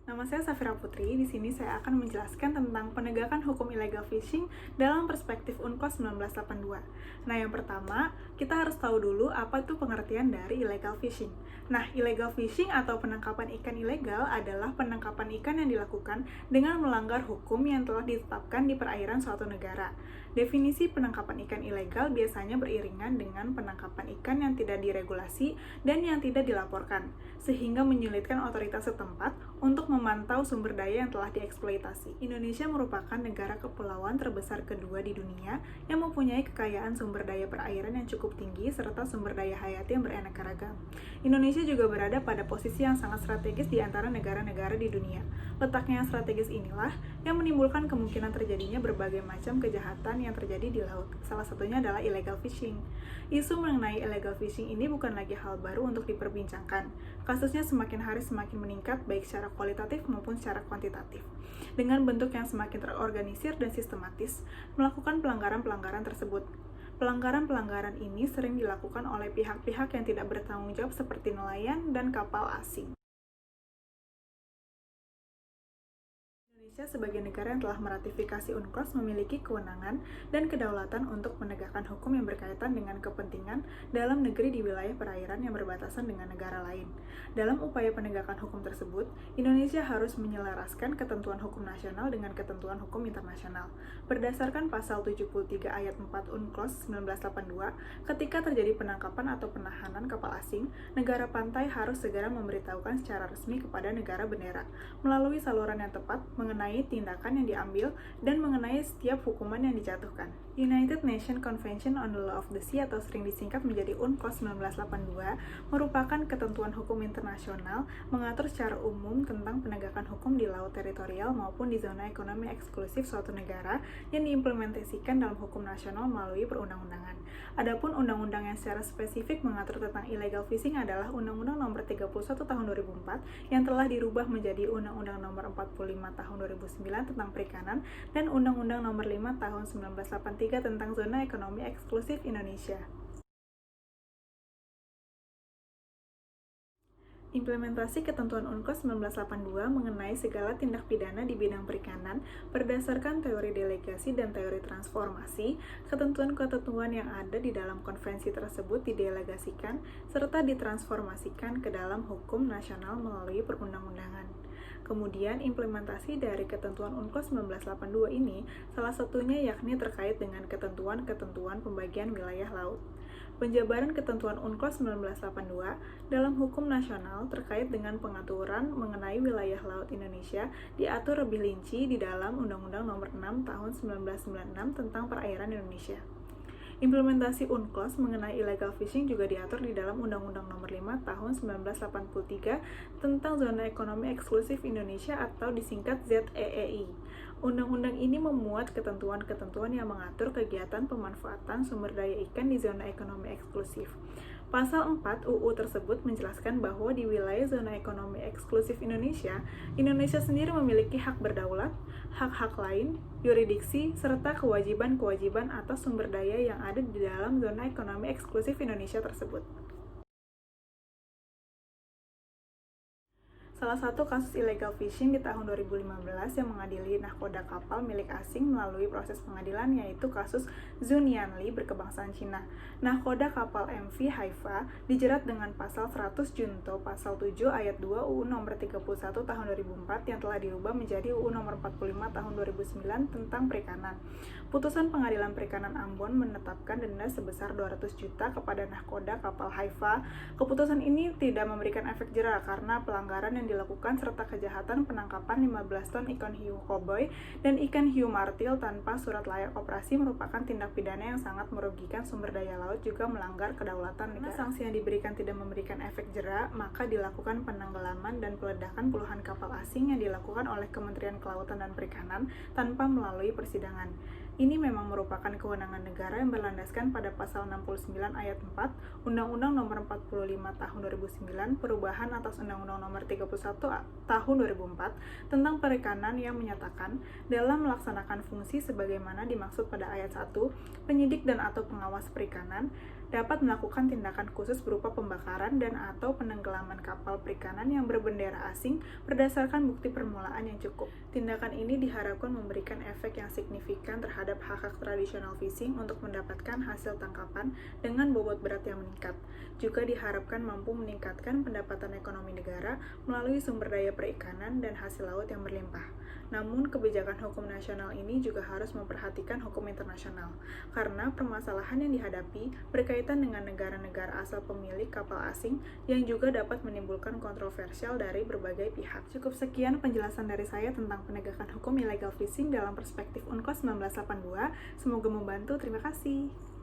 Nama saya Safira Putri. Di sini saya akan menjelaskan tentang penegakan hukum illegal fishing dalam perspektif UNCLOS 1982. Nah, yang pertama, kita harus tahu dulu apa itu pengertian dari illegal fishing. Nah, illegal fishing atau penangkapan ikan ilegal adalah penangkapan ikan yang dilakukan dengan melanggar hukum yang telah ditetapkan di perairan suatu negara. Definisi penangkapan ikan ilegal biasanya beriringan dengan penangkapan ikan yang tidak diregulasi dan yang tidak dilaporkan, sehingga menyulitkan otoritas setempat untuk memantau sumber daya yang telah dieksploitasi. Indonesia merupakan negara kepulauan terbesar kedua di dunia yang mempunyai kekayaan sumber daya perairan yang cukup tinggi serta sumber daya hayati yang beraneka ragam. Indonesia juga berada pada posisi yang sangat strategis di antara negara-negara di dunia. Letaknya yang strategis inilah yang menimbulkan kemungkinan terjadinya berbagai macam kejahatan yang terjadi di laut. Salah satunya adalah illegal fishing. Isu mengenai illegal fishing ini bukan lagi hal baru untuk diperbincangkan. Kasusnya semakin hari semakin meningkat baik secara kualitatif maupun secara kuantitatif. Dengan bentuk yang semakin terorganisir dan sistematis, melakukan pelanggaran-pelanggaran tersebut. Pelanggaran-pelanggaran ini sering dilakukan oleh pihak-pihak yang tidak bertanggung jawab seperti nelayan dan kapal asing. Indonesia sebagai negara yang telah meratifikasi UNCLOS memiliki kewenangan dan kedaulatan untuk menegakkan hukum yang berkaitan dengan kepentingan dalam negeri di wilayah perairan yang berbatasan dengan negara lain. Dalam upaya penegakan hukum tersebut, Indonesia harus menyelaraskan ketentuan hukum nasional dengan ketentuan hukum internasional. Berdasarkan pasal 73 ayat 4 UNCLOS 1982, ketika terjadi penangkapan atau penahanan kapal asing, negara pantai harus segera memberitahukan secara resmi kepada negara bendera melalui saluran yang tepat mengenai tindakan yang diambil dan mengenai setiap hukuman yang dijatuhkan. United Nations Convention on the Law of the Sea atau sering disingkat menjadi UNCLOS 1982 merupakan ketentuan hukum internasional mengatur secara umum tentang penegakan hukum di laut teritorial maupun di zona ekonomi eksklusif suatu negara yang diimplementasikan dalam hukum nasional melalui perundang-undangan. Adapun undang-undang yang secara spesifik mengatur tentang illegal fishing adalah Undang-Undang Nomor 31 Tahun 2004 yang telah dirubah menjadi Undang-Undang Nomor 45 Tahun 2009 tentang perikanan dan Undang-Undang Nomor 5 Tahun 1983 tentang Zona Ekonomi Eksklusif Indonesia. Implementasi ketentuan UNCLOS 1982 mengenai segala tindak pidana di bidang perikanan berdasarkan teori delegasi dan teori transformasi, ketentuan-ketentuan yang ada di dalam konvensi tersebut didelegasikan serta ditransformasikan ke dalam hukum nasional melalui perundang-undangan. Kemudian, implementasi dari ketentuan UNCLOS 1982 ini salah satunya yakni terkait dengan ketentuan-ketentuan pembagian wilayah laut. Penjabaran ketentuan UNCLOS 1982 dalam hukum nasional terkait dengan pengaturan mengenai wilayah laut Indonesia diatur lebih rinci di dalam Undang-Undang Nomor 6 Tahun 1996 tentang Perairan Indonesia. Implementasi UNCLOS mengenai illegal fishing juga diatur di dalam Undang-Undang Nomor 5 Tahun 1983 tentang Zona Ekonomi Eksklusif Indonesia atau disingkat ZEEI. Undang-undang ini memuat ketentuan-ketentuan yang mengatur kegiatan pemanfaatan sumber daya ikan di zona ekonomi eksklusif. Pasal 4 UU tersebut menjelaskan bahwa di wilayah zona ekonomi eksklusif Indonesia, Indonesia sendiri memiliki hak berdaulat, hak-hak lain, yurisdiksi, serta kewajiban-kewajiban atas sumber daya yang ada di dalam zona ekonomi eksklusif Indonesia tersebut. Salah satu kasus illegal fishing di tahun 2015 yang mengadili nahkoda kapal milik asing melalui proses pengadilan yaitu kasus Zhu Nianli berkebangsaan Cina. Nahkoda kapal MV Haifa dijerat dengan pasal 100 Junto pasal 7 ayat 2 UU Nomor 31 Tahun 2004 yang telah dirubah menjadi UU Nomor 45 Tahun 2009 tentang perikanan. Putusan Pengadilan Perikanan Ambon menetapkan denda sebesar 200 juta kepada nahkoda kapal Haifa. Keputusan ini tidak memberikan efek jera karena pelanggaran yang dilakukan serta kejahatan penangkapan 15 ton ikan hiu koboi dan ikan hiu martil tanpa surat layak operasi merupakan tindak pidana yang sangat merugikan sumber daya laut juga melanggar kedaulatan negara. Karena sanksi yang diberikan tidak memberikan efek jera, maka dilakukan penenggelaman dan peledakan puluhan kapal asing yang dilakukan oleh Kementerian Kelautan dan Perikanan tanpa melalui persidangan. Ini memang merupakan kewenangan negara yang berlandaskan pada pasal 69 ayat 4 Undang-Undang Nomor 45 Tahun 2009 perubahan atas Undang-Undang Nomor 31 Tahun 2004 tentang perikanan yang menyatakan dalam melaksanakan fungsi sebagaimana dimaksud pada ayat 1, penyidik dan atau pengawas perikanan dapat melakukan tindakan khusus berupa pembakaran dan atau penenggelaman kapal perikanan yang berbendera asing berdasarkan bukti permulaan yang cukup. Tindakan ini diharapkan memberikan efek yang signifikan terhadap hak-hak tradisional fishing untuk mendapatkan hasil tangkapan dengan bobot berat yang meningkat. Juga diharapkan mampu meningkatkan pendapatan ekonomi negara melalui sumber daya perikanan dan hasil laut yang berlimpah. Namun, kebijakan hukum nasional ini juga harus memperhatikan hukum internasional, karena permasalahan yang dihadapi berkaitan dengan negara-negara asal pemilik kapal asing yang juga dapat menimbulkan kontroversial dari berbagai pihak. Cukup sekian penjelasan dari saya tentang penegakan hukum illegal fishing dalam perspektif UNCLOS 1982. Semoga membantu. Terima kasih.